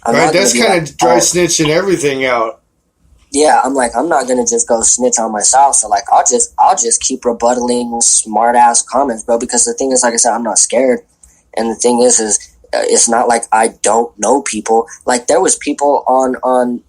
I'm Right, not gonna that's be kind like, of dry snitching everything out. yeah, I'm like, I'm not gonna just go snitch on myself. So like, I'll just keep rebuttaling smart ass comments, bro. Because the thing is, like I said, I'm not scared. And the thing is it's not like I don't know people. Like there was people on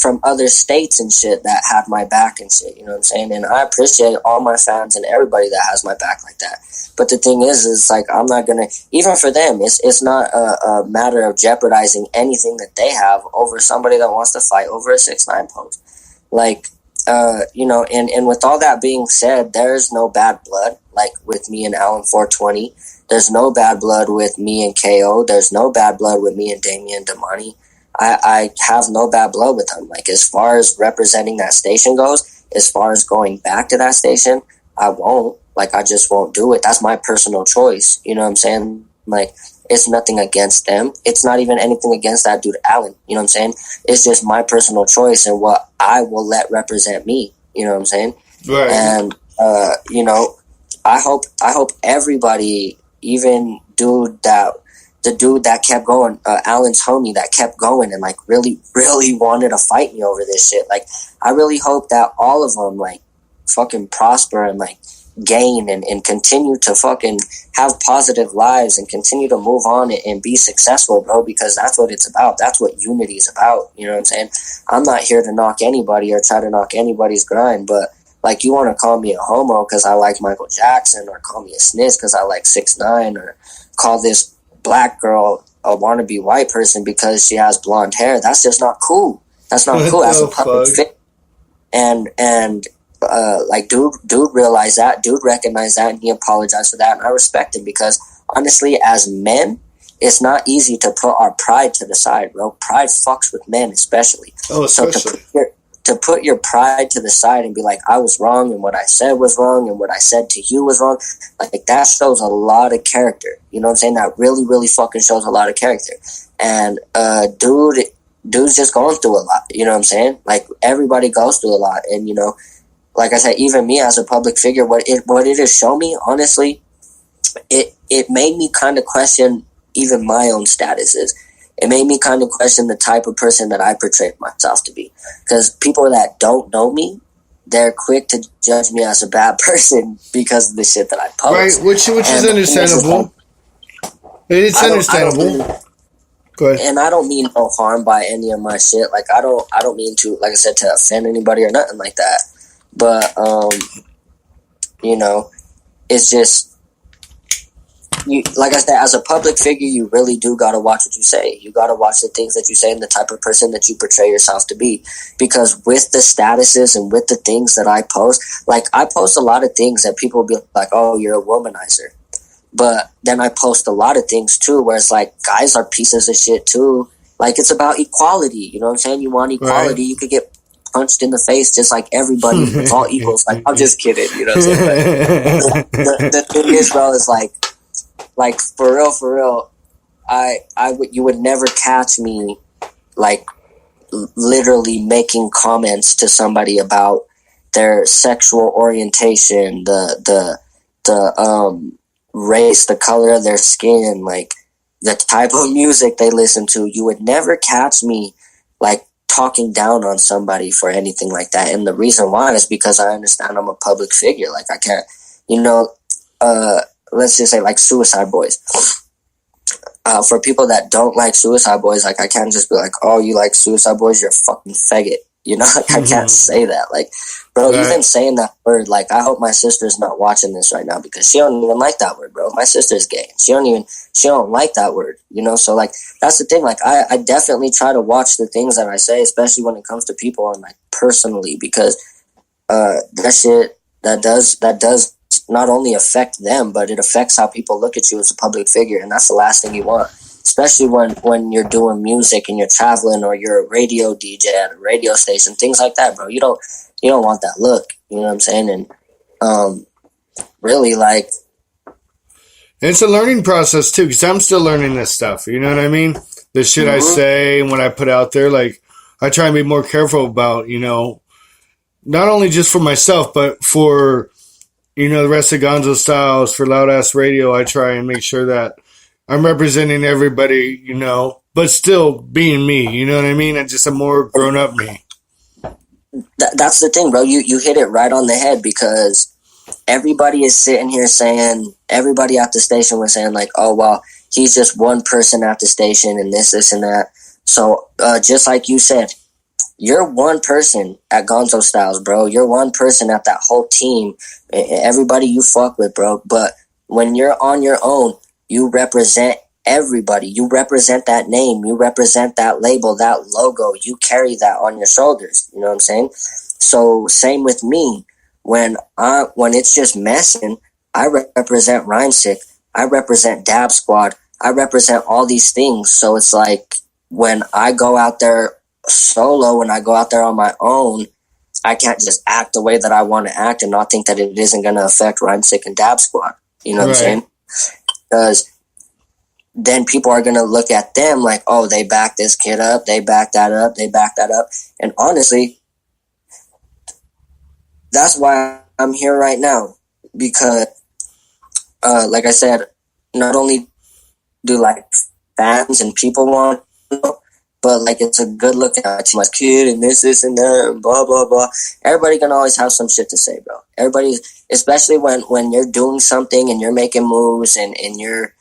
from other states and shit that had my back and shit. You know what I'm saying? And I appreciate all my fans and everybody that has my back like that. But the thing is like I'm not gonna, even for them, it's not a matter of jeopardizing anything that they have over somebody that wants to fight over a 6ix9ine post. Like, you know, and with all that being said, there's no bad blood, like with me and Alan 420. There's no bad blood with me and KO. There's no bad blood with me and Damian Damani. I have no bad blood with them. Like, as far as representing that station goes, as far as going back to that station, I won't. Like, I just won't do it. That's my personal choice. You know what I'm saying? Like, it's nothing against them. It's not even anything against that dude, Alan. You know what I'm saying? It's just my personal choice and what I will let represent me. You know what I'm saying? Right. And, you know, I hope everybody, even the dude that kept going, Alan's homie that kept going and like really, really wanted to fight me over this shit. Like, I really hope that all of them like fucking prosper and like gain and continue to fucking have positive lives and continue to move on and be successful, bro, because that's what it's about. That's what unity is about. You know what I'm saying? I'm not here to knock anybody or try to knock anybody's grind, but like, you want to call me a homo because I like Michael Jackson, or call me a snitch because I like 6ix9ine, or call this black girl a wannabe white person because she has blonde hair. That's just not cool. That's not cool. As a public figure. And like, dude realized that, dude recognized that, and he apologized for that, and I respect him because honestly, as men, it's not easy to put our pride to the side, bro. Pride fucks with men, especially. Oh, especially. So to put your pride to the side and be like, I was wrong, and what I said was wrong, and what I said to you was wrong, like, that shows a lot of character. You know what I'm saying? That really, really fucking shows a lot of character. And dude's just going through a lot. You know what I'm saying? Like, everybody goes through a lot, and you know, like I said, even me as a public figure, what it has shown me, honestly, it made me kind of question even my own statuses. It made me kind of question the type of person that I portray myself to be. Because people that don't know me, they're quick to judge me as a bad person because of the shit that I post. Right, which is understandable. It's understandable. Go ahead. And I don't mean no harm by any of my shit. Like, I don't mean to, like I said, to offend anybody or nothing like that. But, you know, it's just, you, like I said, as a public figure, you really do got to watch what you say. You got to watch the things that you say and the type of person that you portray yourself to be. Because with the statuses and with the things that I post, like, I post a lot of things that people will be like, oh, you're a womanizer. But then I post a lot of things, too, where it's like, guys are pieces of shit, too. Like, it's about equality. You know what I'm saying? You want equality, right. You could get punched in the face just like everybody. It's all equals. Like, I'm just kidding. You know what I'm saying? Like, the thing is, bro, is like, for real, you would never catch me, like, literally making comments to somebody about their sexual orientation, the race, the color of their skin, like, the type of music they listen to. You would never catch me, like, talking down on somebody for anything like that. And the reason why is because I understand I'm a public figure. Like, I can't, you know, let's just say, like, Suicide Boys. For people that don't like Suicide Boys, like, I can't just be like, oh, you like Suicide Boys, you're a fucking faggot. You know, like, I can't say that. Like, bro, right. Even saying that word, like, I hope my sister's not watching this right now because she don't even like that word, bro. My sister's gay. She don't like that word, you know? So, like, that's the thing. Like, I definitely try to watch the things that I say, especially when it comes to people and, like, personally, because that shit, that does not only affect them, but it affects how people look at you as a public figure, and that's the last thing you want. Especially when you're doing music and you're traveling or you're a radio DJ at a radio station, things like that, bro. You don't want that look. You know what I'm saying? And really, like, it's a learning process too, because I'm still learning this stuff. You know what I mean? The shit I say and what I put out there, like, I try and be more careful about, you know, not only just for myself, but for, you know, the rest of Gonzo Styles, for Loud Ass Radio. I try and make sure that I'm representing everybody, you know, but still being me. You know what I mean? And just a more grown up me. That's the thing, bro. You hit it right on the head, because everybody is sitting here saying, everybody at the station was saying like, oh, well, he's just one person at the station and this and that. So just like you said, you're one person at Gonzo Styles, bro. You're one person at that whole team. Everybody you fuck with, bro. But when you're on your own, you represent everybody. You represent that name. You represent that label, that logo. You carry that on your shoulders. You know what I'm saying? So same with me. When it's just messing, I represent Rhymesick. I represent Dab Squad. I represent all these things. So it's like when I go out there solo, when I go out there on my own, I can't just act the way that I want to act and not think that it isn't going to affect Rhymesick and Dab Squad. You know what I'm saying? Because then people are going to look at them like, oh, they back this kid up, they back that up, they back that up. And honestly, that's why I'm here right now. Because, like I said, not only do like fans and people want to know, but like it's a good look at my kid and this and that and blah blah blah. Everybody can always have some shit to say, bro. Everybody, especially when you're doing something and you're making moves and you're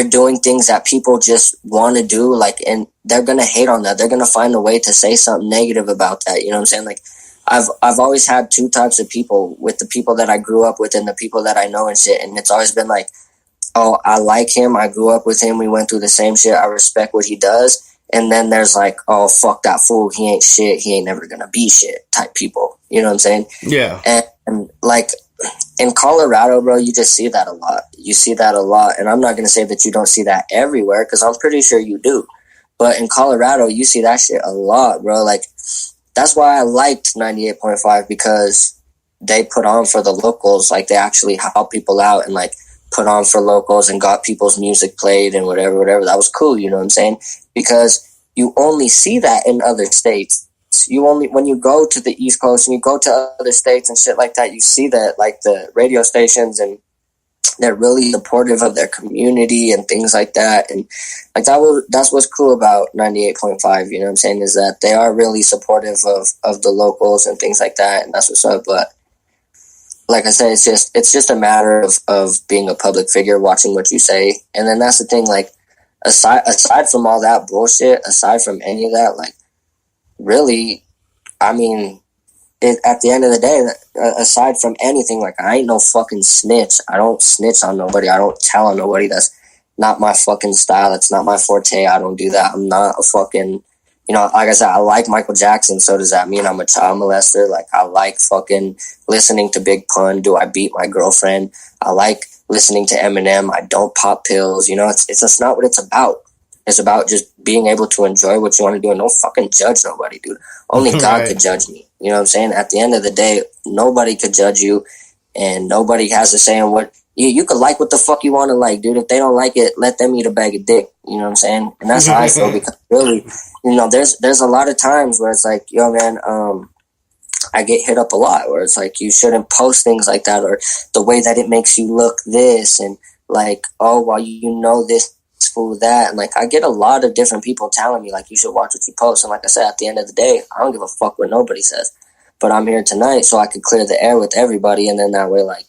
doing things that people just want to do, like, and they're gonna hate on that. They're gonna find a way to say something negative about that. You know what I'm saying? Like, I've always had two types of people, with the people that I grew up with and the people that I know and shit. And it's always been like, oh, I like him, I grew up with him, we went through the same shit, I respect what he does. And then there's like, oh, fuck that fool, he ain't shit, he ain't never gonna be shit type people. You know what I'm saying? Yeah. And like in Colorado, bro, you just see that a lot. You see that a lot. And I'm not gonna say that you don't see that everywhere, because I'm pretty sure you do. But in Colorado, you see that shit a lot, bro. Like, that's why I liked 98.5, because they put on for the locals. Like, they actually help people out and like put on for locals and got people's music played and whatever. That was cool, you know what I'm saying? Because you only see that in other states. You only, when you go to the East Coast and you go to other states and shit like that, you see that like the radio stations, and they're really supportive of their community and things like that. And like that's what's cool about 98.5, you know what I'm saying, is that they are really supportive of the locals and things like that, and that's what's up. But like I said, it's just a matter of being a public figure, watching what you say. And then that's the thing, like, aside from all that bullshit, aside from any of that, like, really, I mean, at the end of the day, aside from anything, like, I ain't no fucking snitch. I don't snitch on nobody. I don't tell on nobody. That's not my fucking style. That's not my forte. I don't do that. I'm not a fucking, you know, like I said, I like Michael Jackson, so does that mean I'm a child molester? Like, I like fucking listening to Big Pun. Do I beat my girlfriend? I like listening to Eminem. I don't pop pills. You know, it's just not what it's about. It's about just being able to enjoy what you want to do and don't fucking judge nobody, dude. Only God could judge me. You know what I'm saying? At the end of the day, nobody could judge you, and nobody has a say in what you could like what the fuck you want to like, dude. If they don't like it, let them eat a bag of dick. You know what I'm saying? And that's how I feel, because really, you know, there's a lot of times where it's like, yo, man, I get hit up a lot where it's like, you shouldn't post things like that, or the way that it makes you look this, and like, oh, well, you know this fool that. And like, I get a lot of different people telling me like, you should watch what you post. And like I said, at the end of the day, I don't give a fuck what nobody says. But I'm here tonight so I could clear the air with everybody, and then that way, like,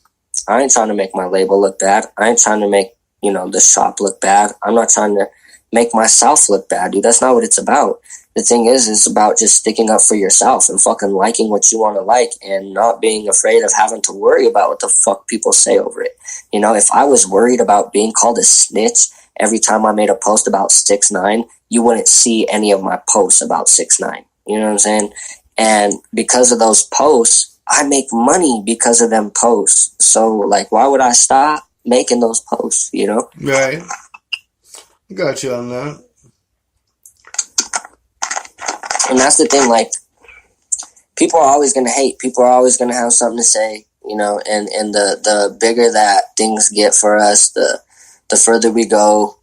I ain't trying to make my label look bad. I ain't trying to make, you know, the shop look bad. I'm not trying to make myself look bad, dude. That's not what it's about. The thing is, it's about just sticking up for yourself and fucking liking what you want to like, and not being afraid of having to worry about what the fuck people say over it. You know, if I was worried about being called a snitch every time I made a post about 6ix9ine, you wouldn't see any of my posts about 6ix9ine. You know what I'm saying? And because of those posts, I make money because of them posts. So, like, why would I stop making those posts, you know? Right. Got you on that. And that's the thing, like, people are always going to hate. People are always going to have something to say, you know, and the bigger that things get for us, the further we go,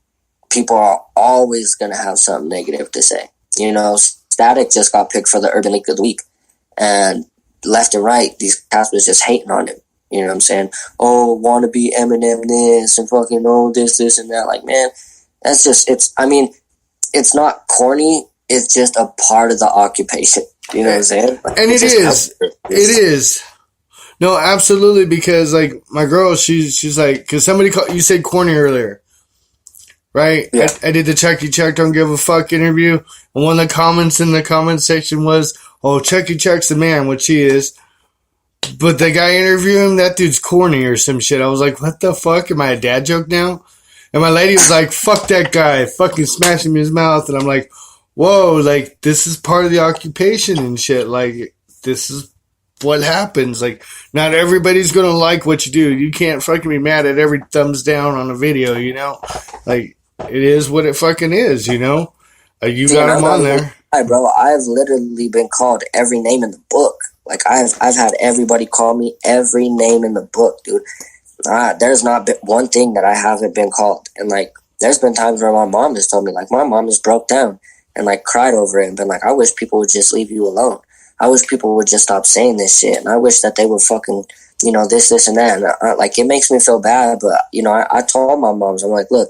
people are always going to have something negative to say. You know, Static just got picked for the Urban League of the Week, and left and right, these cats was just hating on him. You know what I'm saying? Oh, want to be Eminem this, and fucking, oh, this and that. Like, man, that's just, I mean, it's not corny. It's just a part of the occupation. You know what I'm saying? Like, and it is. No, absolutely. Because like my girl, she's like, because somebody called, you said corny earlier, right? Yeah. I did the Chucky Check Don't Give a Fuck interview, and one of the comments in the comment section was, "Oh, Chucky Check's the man," which he is. But the guy interviewing him, that dude's corny or some shit. I was like, what the fuck? Am I a dad joke now? And my lady was like, fuck that guy, fucking smashing him in his mouth. And I'm like, whoa, like, this is part of the occupation and shit. Like, this is what happens. Like, not everybody's gonna like what you do. You can't fucking be mad at every thumbs down on a video, you know? Like, it is what it fucking is, you know? You got him on there. Hi, bro. I've literally been called every name in the book. Like, I've had everybody call me every name in the book, dude. There's not been one thing that I haven't been called. And, like, there's been times where my mom has told me, like, my mom has broke down and, like, cried over it and been like, I wish people would just leave you alone. I wish people would just stop saying this shit. And I wish that they would fucking, you know, this, and that. And, like, it makes me feel bad. But, you know, I told my moms, I'm like, look,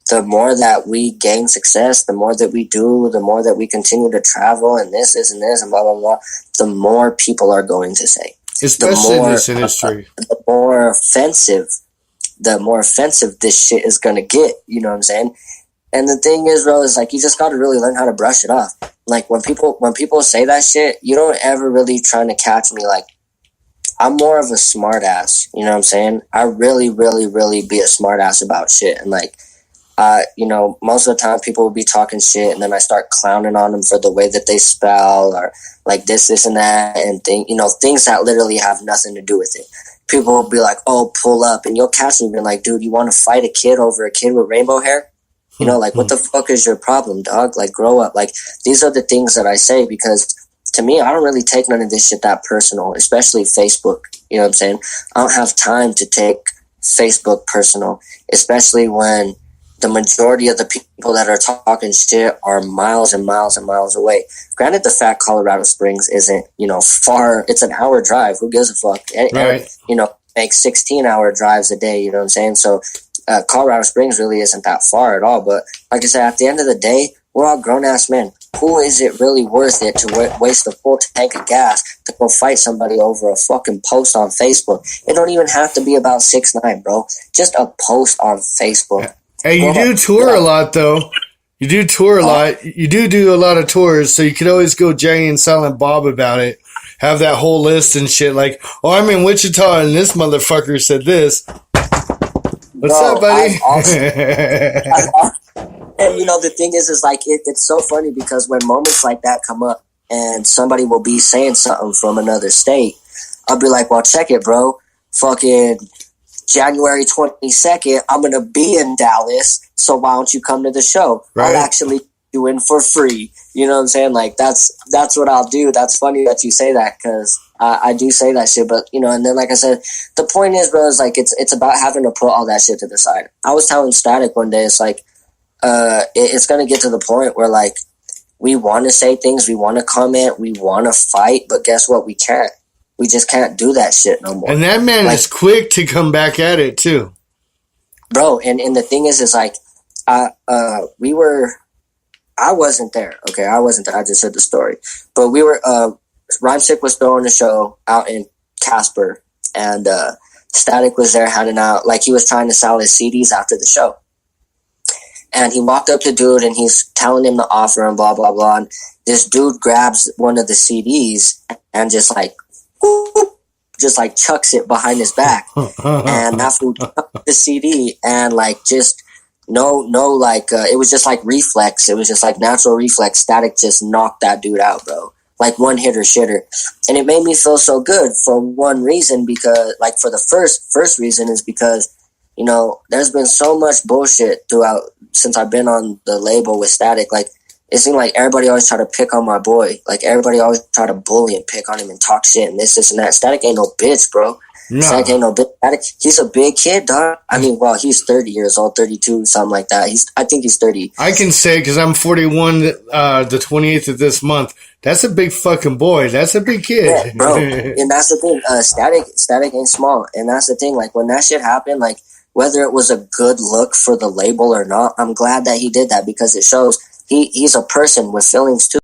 the more that we gain success, the more that we do, the more that we continue to travel and this, and this, and blah, blah, blah, the more people are going to say. Especially in this industry. The more offensive this shit is going to get. You know what I'm saying? And the thing is, bro, is like, you just got to really learn how to brush it off. Like, when people say that shit, you don't ever really trying to catch me. Like, I'm more of a smart ass. You know what I'm saying? I really, really, really be a smart ass about shit. And, like, you know, most of the time people will be talking shit and then I start clowning on them for the way that they spell or like this and that and things that literally have nothing to do with it. People will be like, oh, pull up, and you'll catch me being like, dude, you want to fight a kid over a kid with rainbow hair? You know, like, what the fuck is your problem, dog? Like, grow up. Like, these are the things that I say because to me, I don't really take none of this shit that personal, especially Facebook. You know what I'm saying? I don't have time to take Facebook personal, especially when the majority of the people that are talking shit are miles and miles and miles away. Granted, the fact Colorado Springs isn't, you know, far. It's an hour drive. Who gives a fuck? Right. You know, make 16-hour drives a day. You know what I'm saying? So Colorado Springs really isn't that far at all. But like I said, at the end of the day, we're all grown-ass men. Who is it really worth it to waste a full tank of gas to go fight somebody over a fucking post on Facebook? It don't even have to be about 6ix9ine, bro. Just a post on Facebook. Yeah. Hey, you do tour a lot, though. You do tour a lot. You do a lot of tours, so you could always go Jay and Silent Bob about it. Have that whole list and shit like, oh, I'm in Wichita and this motherfucker said this. What's up, buddy? And, you know, the thing is like, it's so funny because when moments like that come up and somebody will be saying something from another state, I'll be like, well, check it, bro. Fucking January 22nd, I'm going to be in Dallas, so why don't you come to the show? Right. I'll actually do it for free. You know what I'm saying? Like, that's what I'll do. That's funny that you say that because I do say that shit. But, you know, and then like I said, the point is, bro, is like it's about having to put all that shit to the side. I was telling Static one day, it's like it's going to get to the point where, like, we want to say things, we want to comment, we want to fight, but guess what? We can't. We just can't do that shit no more. And that man is quick to come back at it, too. Bro, and the thing is like, I wasn't there, okay? I wasn't there. I just heard the story. But we were, Rhymesick was throwing a show out in Casper, and Static was there handing out, like, he was trying to sell his CDs after the show. And he walked up to dude, and he's telling him the offer and blah, blah, blah. And this dude grabs one of the CDs and just chucks it behind his back. And that fool took the CD and like just it was just like reflex. It was just like natural reflex. Static just knocked that dude out, bro. Like one hitter shitter. And it made me feel so good for one reason, because like for the first reason is because, you know, there's been so much bullshit throughout since I've been on the label with Static. Like, it seemed like everybody always try to pick on my boy. Like, everybody always try to bully and pick on him and talk shit and this and that. Static ain't no bitch, bro. No. Static ain't no bitch. Static, he's a big kid, dog. I mean, well, he's 30 years old, 32, something like that. I think he's 30. I can say, because I'm 41 the 28th of this month, that's a big fucking boy. That's a big kid. Yeah, bro. And that's the thing. Static ain't small. And that's the thing. Like, when that shit happened, like, whether it was a good look for the label or not, I'm glad that he did that, because it shows he's a person with feelings too.